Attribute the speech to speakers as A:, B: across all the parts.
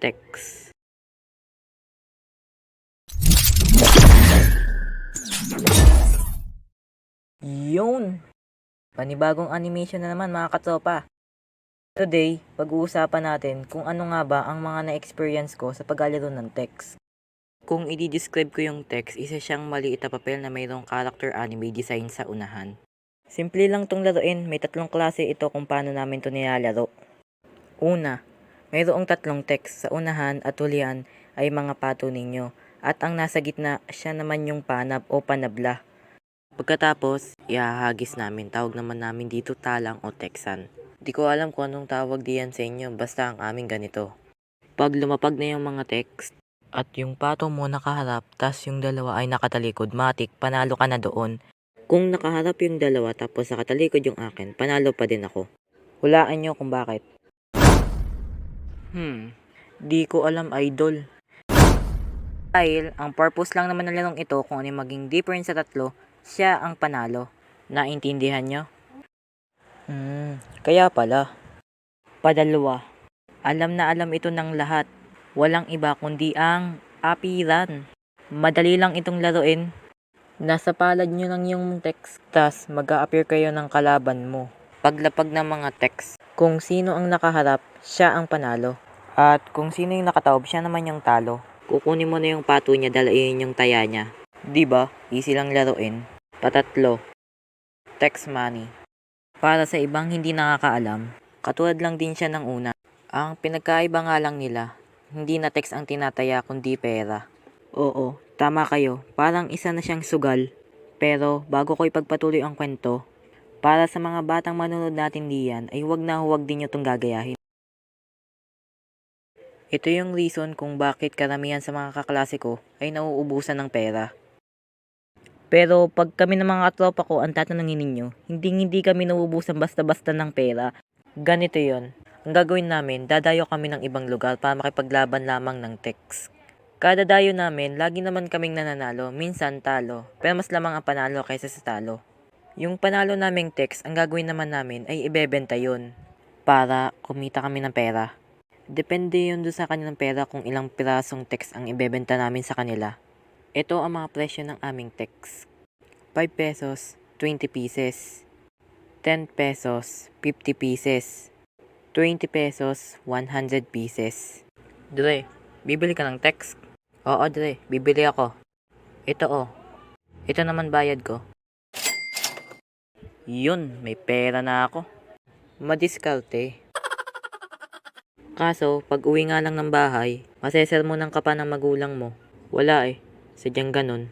A: text. Yun! Panibagong animation na naman mga katropa. Today, pag-uusapan natin kung ano nga ba ang mga na-experience ko sa paglalaro ng text. Kung i-describe ko yung text, isa siyang maliit na papel na mayroong character anime design sa unahan. Simple lang tong laruin, may tatlong klase ito kung paano namin to nilalaro. Una, mayroong tatlong text sa unahan at hulihan ay mga pato ninyo at ang nasa gitna siya naman yung panab o panabla. Pagkatapos, ihahagis namin, tawag naman namin dito talang o teksan. Di ko alam kung anong tawag diyan sa inyo, basta ang aming ganito. Pag lumapag na yung mga text at yung pato mo nakaharap tas yung dalawa ay nakatalikod, matik, panalo ka na doon. Kung nakaharap yung dalawa tapos nakatalikod yung akin, panalo pa din ako. Hulaan nyo kung bakit. Di ko alam, idol. Dahil ang purpose lang naman ng larong ito kung ano yung maging difference sa tatlo, siya ang panalo. Naintindihan nyo? Kaya pala. Padalwa. Alam na alam ito ng lahat. Walang iba kundi ang apiran. Madali lang itong laruin. Nasa palad nyo lang yung text, tas mag-a-appear kayo ng kalaban mo. Paglapag ng mga text, kung sino ang nakaharap, siya ang panalo. At kung sino yung nakataob, siya naman yung talo. Kukunin mo na yung pato niya, dalayin yung taya niya. Diba? Easy lang laruin. Patatlo. Text money. Para sa ibang hindi nakakaalam, katulad lang din siya ng una. Ang pinagkaiba nga lang nila, hindi na text ang tinataya kundi pera. Oo, tama kayo. Parang isa na siyang sugal. Pero bago ko ipagpatuloy ang kwento, para sa mga batang manonood natin diyan ay huwag din nyo itong gagayahin. Ito yung reason kung bakit karamihan sa mga kaklase ko ay nauubusan ng pera. Pero pag kami ng mga tropa ko ang tatanungin ninyo, hindi kami nauubusan basta-basta ng pera. Ganito yon. Ang gagawin namin, dadayo kami ng ibang lugar para makipaglaban lamang ng text. Kada dayo namin, lagi naman kaming nananalo, minsan talo, pero mas lamang ang panalo kaysa sa talo. Yung panalo naming text, ang gagawin naman namin ay ibebenta yun para kumita kami ng pera. Depende yun doon sa kanilang pera kung ilang pirasong text ang ibebenta namin sa kanila. Ito ang mga presyo ng aming text. 5 pesos, 20 pieces. 10 pesos, 50 pieces. 20 pesos, 100 pieces. Dre, bibili ka ng text? Oo, Dre, bibili ako. Ito oh. Ito naman bayad ko. Yun, may pera na ako. Madiskarte. Kaso, pag uwi nga lang ng bahay, masesermonan ka pa ng magulang mo. Wala eh, sadyang ganun.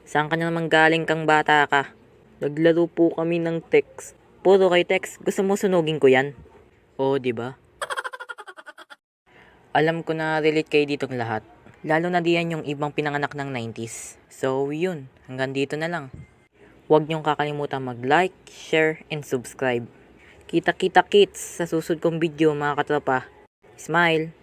A: Saan ka na naman galing kang bata ka? Naglaro po kami ng text. Puro kay text, gusto mo sunugin ko yan? Oo, diba? Alam ko na relate kayo ditong lahat. Lalo na diyan yung ibang pinanganak ng 90s. So, yun. Hanggang dito na lang. Huwag niyong kakalimutan mag-like, share, and subscribe. Kita-kita kits sa susunod kong video mga katropa. Smile!